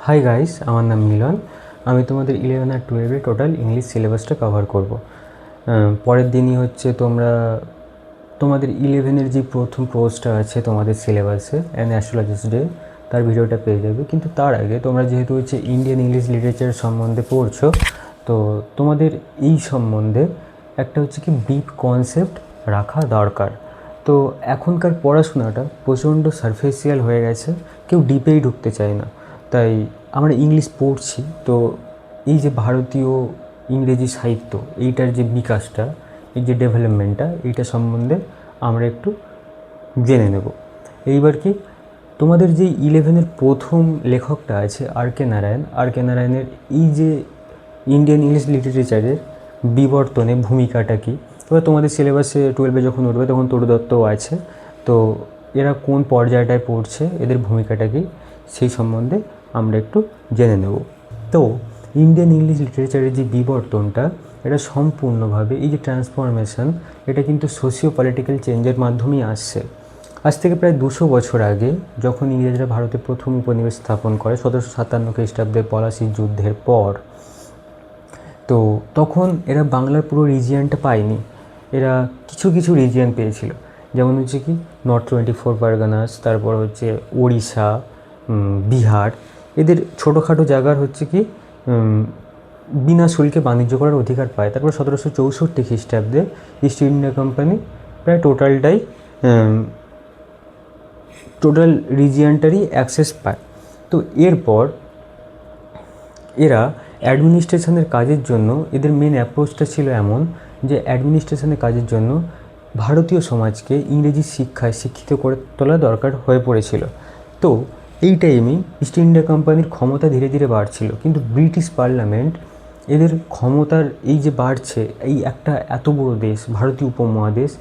Hi guys, আমার নাম মিলন। আমি তোমাদের 11 আর 12 টোটাল ইংলিশ সিলেবাসটা কভার করব। পরের দিনই হচ্ছে তোমাদের 11-এর যে প্রথম কোর্সটা আছে তোমাদের সিলেবাসে অ্যান অ্যাস্ট্রোলজিস্ট ডে, তার ভিডিওটা পেয়ে যাবে। কিন্তু তার আগে তোমরা যেহেতু হচ্ছে ইন্ডিয়ান ইংলিশ লিটারেচার সম্বন্ধে পড়ছো, তো তোমাদের এই সম্বন্ধে একটা হচ্ছে কি ব্রিফ কনসেপ্ট রাখা দরকার। তো এখনকার পড়াশোনাটা প্রচণ্ড সারফেসিয়াল হয়ে গেছে, কেউ ডিপেই ঢুকতে চায় না। তাই আমরা ইংলিশ পড়ছি, তো এই যে ভারতীয় ইংরেজি সাহিত্য, এইটার যে বিকাশটা, এই যে ডেভেলপমেন্টটা, এইটা সম্বন্ধে আমরা একটু জেনে নেব। এইবার কি তোমাদের যে 11-এর প্রথম লেখকটা আছে আর কে নারায়ণের এই যে ইন্ডিয়ান ইংলিশ লিটারেচারের বিবর্তনে ভূমিকাটা কী। এবার তোমাদের সিলেবাসে 12-এ যখন উঠবে তখন তরু দত্তও আছে, তো এরা কোন পর্যায়টায় পড়ছে, এদের ভূমিকাটা কী, সেই সম্বন্ধে আমরা একটু জেনে নেব। তো ইন্ডিয়ান ইংলিশ লিটারেচারের যে বিবর্তনটা, এটা সম্পূর্ণভাবে এই যে ট্রান্সফরমেশন, এটা কিন্তু সোশিও পলিটিক্যাল চেঞ্জের মাধ্যমেই আসছে। আজ থেকে প্রায় 200 বছর আগে যখন ইংরেজরা ভারতে প্রথম উপনিবেশ স্থাপন করে 1757 খ্রিস্টাব্দে পলাশির যুদ্ধের পর, তো তখন এরা বাংলার পুরো রিজিয়নটা পায়নি, এরা কিছু কিছু রিজিয়ন পেয়েছিল। যেমন হচ্ছে কি নর্থ 24 পারগানাস, তারপর হচ্ছে ওড়িশা, বিহার, এদের ছোটোখাটো জায়গার হচ্ছে কি বিনা শুল্কে বাণিজ্য করার অধিকার পায়। তারপর 1764 খ্রিস্টাব্দে ইস্ট ইন্ডিয়া কোম্পানি প্রায় টোটাল রিজিয়নটারই অ্যাক্সেস পায়। তো এরপর এরা অ্যাডমিনিস্ট্রেশনের কাজের জন্য, এদের মেন অ্যাপ্রোচটা ছিল এমন যে অ্যাডমিনিস্ট্রেশনের কাজের জন্য ভারতীয় সমাজকে ইংরেজি শিক্ষায় শিক্ষিত করে তোলা দরকার হয়ে পড়েছিল। তো এই টাইমেই ইস্ট ইন্ডিয়া কোম্পানির ক্ষমতা ধীরে ধীরে বাড়ছিল, কিন্তু ব্রিটিশ পার্লামেন্ট এদের ক্ষমতার এই যে বাড়ছে, এই একটা এত বড় দেশ ভারতীয় উপমহাদেশ,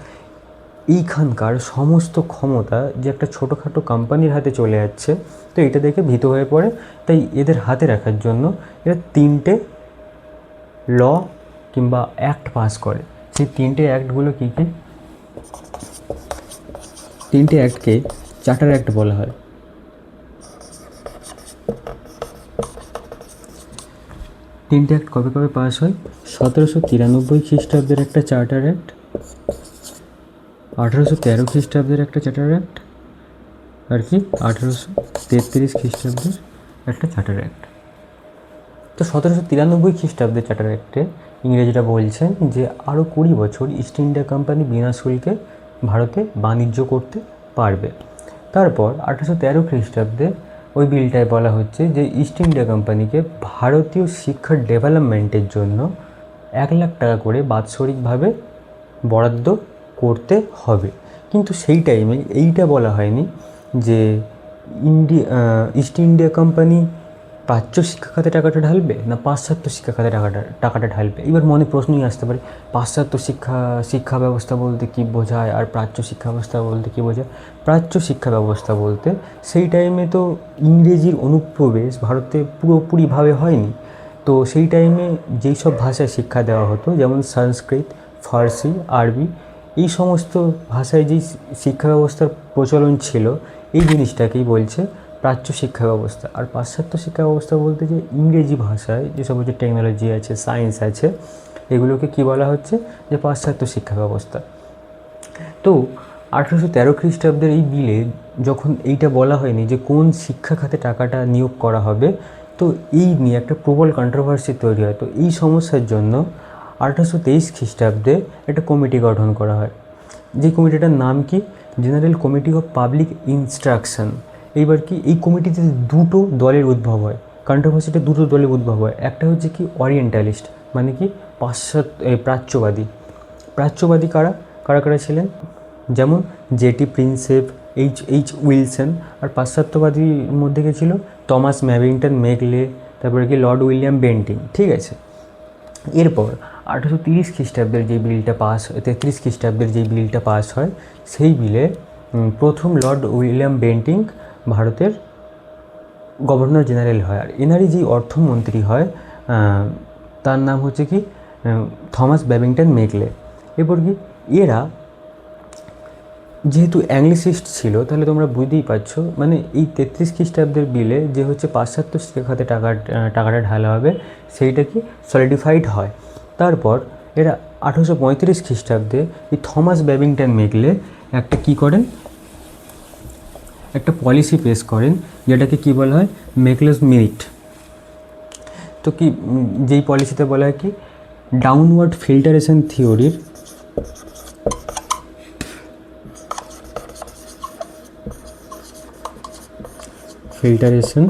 এইখানকার সমস্ত ক্ষমতা যে একটা ছোটোখাটো কোম্পানির হাতে চলে যাচ্ছে, তো এটা দেখে ভীত হয়ে পড়ে। তাই এদের হাতে রাখার জন্য এরা 3টে ল কিংবা অ্যাক্ট পাস করে। সেই 3টে অ্যাক্টগুলো কী কী? 3টে অ্যাক্টকে চার্টার অ্যাক্ট বলা হয়। 3টে অ্যাক্ট কবে কবে পাস হয়? 1793 খ্রিস্টাব্দের একটা চার্টার অ্যাক্ট, 1813 খ্রিস্টাব্দের একটা চার্টার অ্যাক্ট, আর কি 1833 খ্রিস্টাব্দের একটা চার্টার অ্যাক্ট। তো 1793 খ্রিস্টাব্দের চার্টার অ্যাক্টে ইংরেজরা বলছেন যে আরও 20 বছর ইস্ট ইন্ডিয়া কোম্পানি বিনা শুল্কে ভারতে বাণিজ্য করতে পারবে। তারপর 1813 খ্রিস্টাব্দে ওই বিলটায় বলা হচ্ছে যে ইস্ট ইন্ডিয়া কোম্পানিকে ভারতীয় শিক্ষার ডেভেলপমেন্টের জন্য 1 লাখ টাকা করে বাৎসরিকভাবে বরাদ্দ করতে হবে। কিন্তু সেই টাইমে এইটা বলা হয়নি যে ইস্ট ইন্ডিয়া কোম্পানি প্রাচ্য শিক্ষা খাতে টাকাটা ঢালবে না পাশ্চাত্য শিক্ষা খাতে টাকাটা ঢালবে। এবার মনে প্রশ্নই আসতে পারে, পাশ্চাত্য শিক্ষা ব্যবস্থা বলতে কী বোঝায়, আর প্রাচ্য শিক্ষা ব্যবস্থা বলতে কী বোঝায়? প্রাচ্য শিক্ষা ব্যবস্থা বলতে সেই টাইমে তো ইংরেজির অনুপ্রবেশ ভারতে পুরোপুরিভাবে হয়নি। তো সেই টাইমে যেই সব ভাষায় শিক্ষা দেওয়া হতো, যেমন সংস্কৃত, ফার্সি, আরবি, এই সমস্ত ভাষায় যেই শিক্ষা ব্যবস্থার প্রচলন ছিল, এই জিনিসটাকেই বলছে প্রাচ্য শিক্ষা ব্যবস্থা। আর পাশ্চাত্য শিক্ষা ব্যবস্থা বলতে যে ইংরেজি ভাষায় যেসব হচ্ছে টেকনোলজি আছে, সায়েন্স আছে, এগুলোকে কী বলা হচ্ছে? যে পাশ্চাত্য শিক্ষা ব্যবস্থা। তো 1813 খ্রিস্টাব্দের এই বিলে যখন এইটা বলা হয়নি যে কোন শিক্ষা খাতে টাকাটা নিয়োগ করা হবে, তো এই নিয়ে একটা প্রবল কন্ট্রোভার্সি তৈরি হয়। তো এই সমস্যার জন্য 1823 খ্রিস্টাব্দে একটা কমিটি গঠন করা হয়। যে কমিটিটার নাম কি? General committee of public instruction. এইবার কি এই কমিটিতে দুটো দলের উদ্ভব হয়, কন্ট্রোভার্সিটা দুটো দলের উদ্ভব হয়। একটা হচ্ছে কি ওরিয়েন্টালিস্ট, মানে কি প্রাচ্যবাদী। প্রাচ্যবাদী কারা কারা কারা ছিলেন? যেমন জেটি প্রিন্সেপ, এইচ উইলসন। আর পাশ্চাত্যবাদীর মধ্যে কে ছিল? টমাস ম্যাবিংটন মেকলে, তারপরে কি লর্ড উইলিয়াম বেন্টিং। ঠিক আছে। এরপর 1830 খ্রিস্টাব্দের যে বিলটা পাস 33 খ্রিস্টাব্দের যে বিলটা পাস হয়, সেই বিলে প্রথম লর্ড উইলিয়াম বেন্টিং ভারতের গভর্নর জেনারেল হয়। আর এনারই যেই অর্থমন্ত্রী হয় তার নাম হচ্ছে কি থমাস ব্যাবিংটন মেকলে। এরপর কি এরা যেহেতু অ্যাংলিসিস্ট ছিল তাহলে তোমরা বুঝতেই পারছো, মানে এই 33 খ্রিস্টাব্দের বিলে যে হচ্ছে পাশ্চাত্য খাতে টাকাটা ঢালা হবে সেইটা কি সলিডিফাইড হয়। তারপর এরা 1835 খ্রিস্টাব্দে এই থমাস ব্যাবিংটন মেকলে একটা কী করেন, একটা পলিসি পেশ করেন যেটাকে কি বলা হয় মেকলেস মেরিট। তো কি যেই পলিসিতে বলা হয় কি ডাউনওয়ার্ড ফিল্টারেশন থিওরির ফিল্টারেশন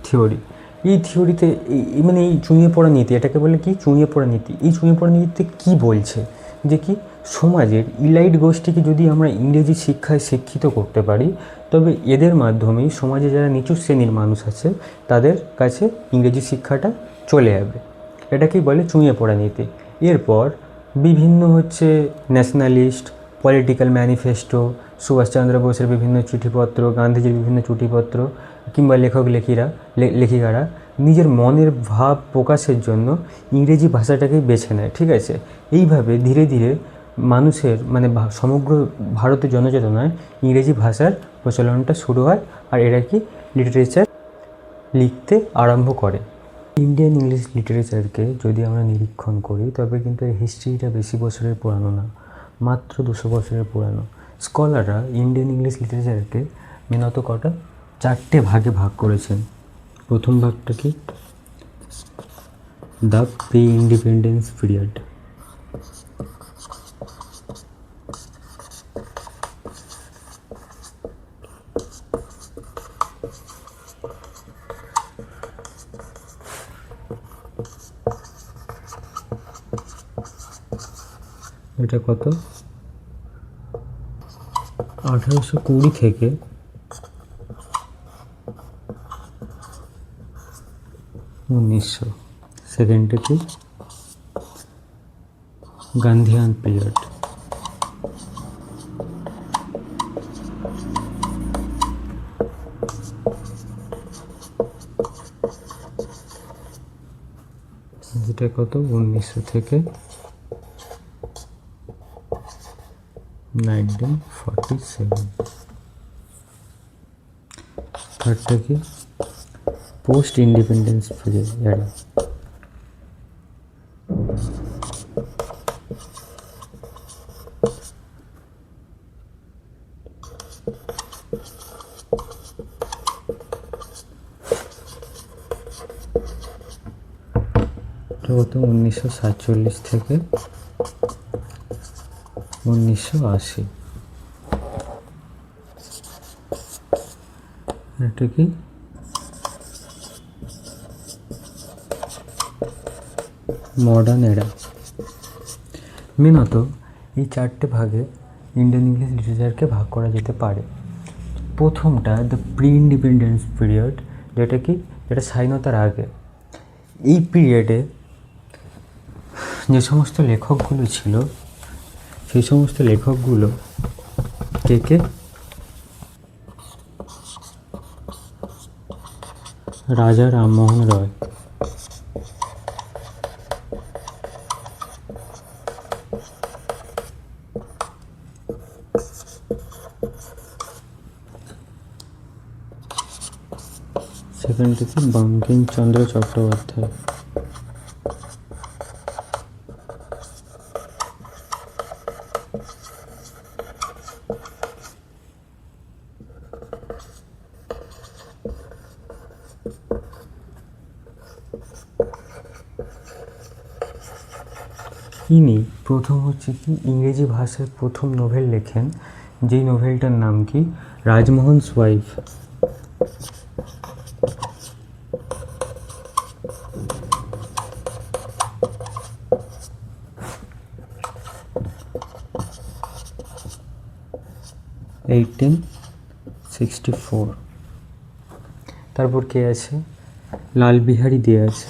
থিওরি, এই থিওরিতে মানে এই চুঁইয়ে পড়া নীতি, এটাকে বলে কি চুঁইয়ে পড়া নীতি। এই চুঁইয়ে পড়া নীতিতে কী বলছে যে কি সমাজের ইলাইট গোষ্ঠীকে যদি আমরা ইংরেজি শিক্ষায় শিক্ষিত করতে পারি তবে এদের মাধ্যমেই সমাজে যারা নিচু শ্রেণীর মানুষ আছে তাদের কাছে ইংরেজি শিক্ষাটা চলে যাবে। এটাকেই বলে চুঁইয়ে পড়া নীতি। এরপর বিভিন্ন হচ্ছে ন্যাশনালিস্ট, পলিটিক্যাল ম্যানিফেস্টো, সুভাষচন্দ্র বোসের বিভিন্ন চিঠিপত্র, গান্ধীজির বিভিন্ন চিঠিপত্র কিংবা লেখিকারা নিজের মনের ভাব প্রকাশের জন্য ইংরেজি ভাষাটাকেই বেছে নেয়। ঠিক আছে, এইভাবে ধীরে ধীরে মানুষের মানে সমগ্র ভারতের জনচেতনায় ইংরেজি ভাষার প্রচলনটা শুরু হয় আর এরা কি লিটারেচার লিখতে আরম্ভ করে। ইন্ডিয়ান ইংলিশ লিটারেচারকে যদি আমরা নিরীক্ষণ করি তবে কিন্তু এর হিস্ট্রিটা বেশি বছরের পুরানো না, মাত্র 200 বছরের পুরানো। স্কলাররা ইন্ডিয়ান ইংলিশ লিটারেচারকে মেনত কটা 4টে ভাগে ভাগ করেছেন। প্রথম ভাগটা কি দ্য প্রি ইন্ডিপেন্ডেন্স পিরিয়ড, এটা কত 1820 থেকে 1900। সেকেন্ডটা কি গান্ধিয়ান পিরিয়ড, যেটা কত 1900 থেকে 1947। থার্ডটা কি পোস্ট ইন্ডিপেন্ডেন্স পিরিয়ড, কত 1947 থেকে 1980। এটা কি মডার্ন এরা। মেনত এই 4টে ভাগে ইন্ডিয়ান ইংলিশ লিটারেচারকে ভাগ করা যেতে পারে। প্রথমটা দ্য প্রি ইন্ডিপেন্ডেন্স পিরিয়ড, যেটা স্বাধীনতার আগে। এই পিরিয়ডে যে সমস্ত লেখকগুলো ছিল সেই সমস্ত লেখকগুলো কে রাজা রামমোহন রয়, সেখান থেকে বঙ্কিমচন্দ্র চট্টোপাধ্যায়, ইনি প্রথম হচ্ছে কি ইংরেজি ভাষায় প্রথম নোভেল লেখেন, যেই নোভেলটার নাম কি রাজমোহনস ওয়াইফ। তারপর কে আছে লাল বিহারী দে আছে,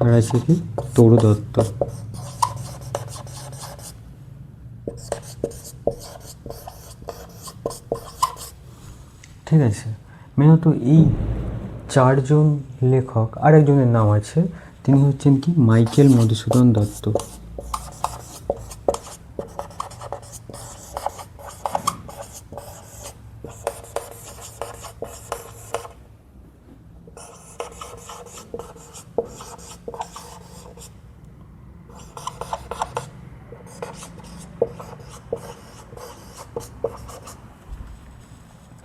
আর আছে কি তরু দত্ত। ঠিক আছে। মেনত এই চারজন লেখক, আরেকজনের নাম আছে, তিনি হচ্ছেন কি মাইকেল মধুসূদন দত্ত।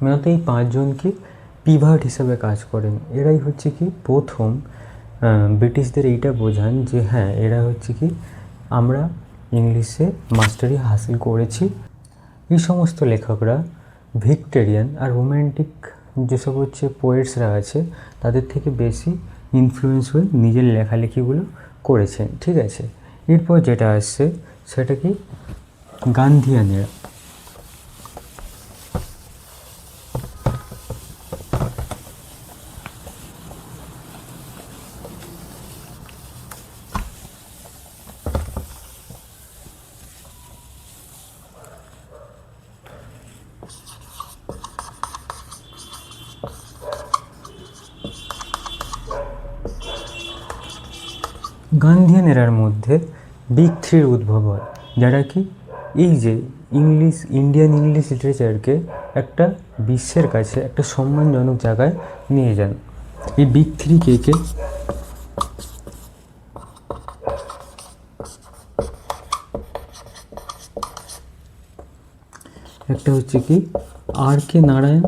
মেনত এই পাঁচজন কি পিভাট হিসেবে কাজ করেন। এরাই হচ্ছে কি প্রথম ব্রিটিশদের এইটা বোঝান যে হ্যাঁ, এরা হচ্ছে কি আমরা ইংলিশে মাস্টারি হাসিল করেছি। এই সমস্ত লেখকরা ভিক্টোরিয়ান আর রোম্যান্টিক যেসব হচ্ছে পোয়েটসরা আছে তাদের থেকে বেশি ইনফ্লুয়েন্স হয়ে নিজের লেখালেখিগুলো করেছেন। ঠিক আছে, এরপর যেটা আসছে সেটা কি গান্ধিয়ানেরা। গান্ধিয়ান এরার মধ্যে বিগ থ্রির উদ্ভব হয়, যারা কি এই যে ইন্ডিয়ান ইংলিশ লিটারেচারকে একটা বিশ্বের কাছে একটা সম্মানজনক জায়গায় নিয়ে যান। এই বিগ থ্রি কে কে? একটা হচ্ছে কি আর কে নারায়ণ,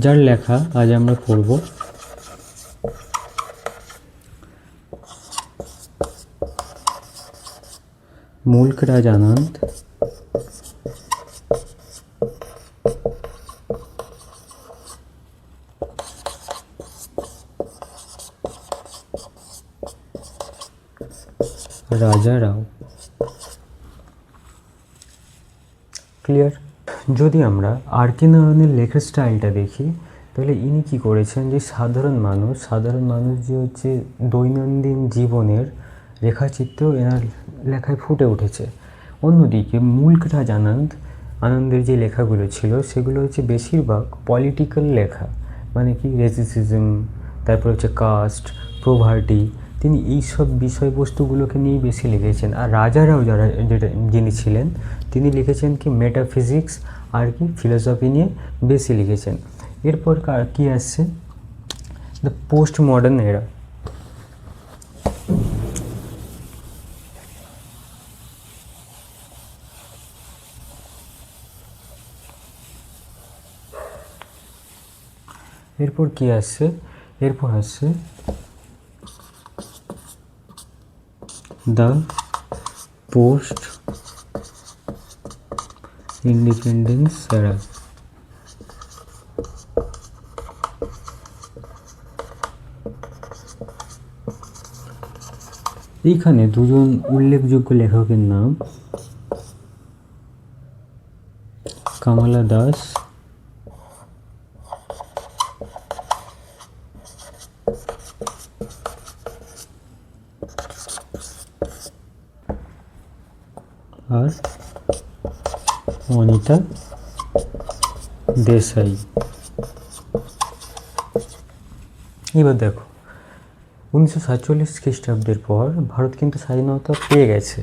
যার লেখা আজ আমরা পড়ব। মুল্ক রাজ আনন্দ, রাজা রাও। ক্লিয়ার? যদি আমরা আর কে নারায়ণের লেখার স্টাইলটা দেখি তাহলে ইনি কী করেছেন, যে সাধারণ মানুষ যে হচ্ছে দৈনন্দিন জীবনের রেখাচিত্র এনার লেখায় ফুটে উঠেছে। অন্যদিকে মুল্ক রাজ আনন্দের যে লেখাগুলো ছিল সেগুলো হচ্ছে বেশিরভাগ পলিটিক্যাল লেখা, মানে কি রেসিজম, তারপর হচ্ছে কাস্ট, প্রভার্টি, তিনি এইসব বিষয়বস্তুগুলোকে নিয়েই বেশি লিখেছেন। আর রাজারাও যিনি ছিলেন তিনি লিখেছেন কি মেটাফিজিক্স আর কি ফিলোসফি নিয়ে বেশি লিখেছেন। এরপর কি আসছে, দ্য পোস্ট মডার্ন এরা। এরপর কি আসছে, এরপর আসছে দ্য পোস্ট ইন্ডিপেন্ডেন্স এরা। এইখানে দুজন উল্লেখযোগ্য লেখকের নাম কামালা দাস আর অনিতা দেশাই। এবার দেখো 1947 খ্রিস্টাব্দের পর ভারত কিন্তু স্বাধীনতা পেয়ে গেছে।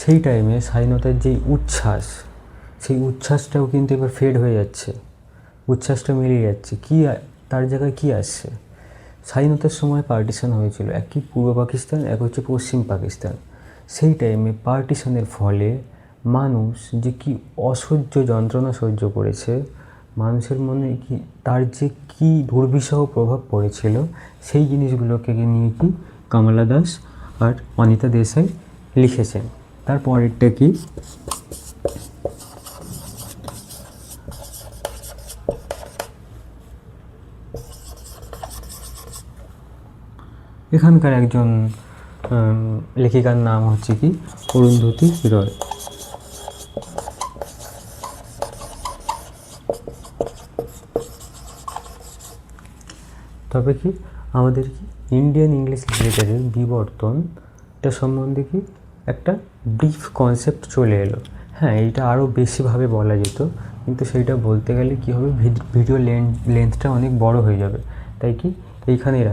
সেই টাইমে স্বাধীনতার যেই উচ্ছ্বাস, সেই উচ্ছ্বাসটাও কিন্তু এবার ফেড হয়ে যাচ্ছে, উচ্ছ্বাসটা মিলিয়ে যাচ্ছে। তার জায়গায় কি আসছে, স্বাধীনতার সময় পার্টিশন হয়েছিল, এক কি পূর্ব পাকিস্তান, এক হচ্ছে পশ্চিম পাকিস্তান। সেই টাইমে পার্টিশনের ফলে মানুষ যে কি অসহ্য যন্ত্রণা সহ্য করেছে, মানুষের মনে কি তার যে কি দুর্বিষহ প্রভাব পড়েছিল, সেই জিনিসগুলোকে নিয়ে কি কমলা দাস আর অনিতা দেশাই লিখেছেন। তারপরেরটা কি, এখানকার একজন লেখিকার নাম হচ্ছে কি অরুন্ধতী রয়। তবে কি আমাদের কি ইন্ডিয়ান ইংলিশ লিটারেচারের বিবর্তনটা সম্বন্ধে কি একটা ব্রিফ কনসেপ্ট চলে এলো। হ্যাঁ, এইটা আরও বেশিভাবে বলা যেত, কিন্তু সেইটা বলতে গেলে কী হবে, ভিডিও লেন্থটা অনেক বড় হয়ে যাবে, তাই কি এইখানেই রাখবো।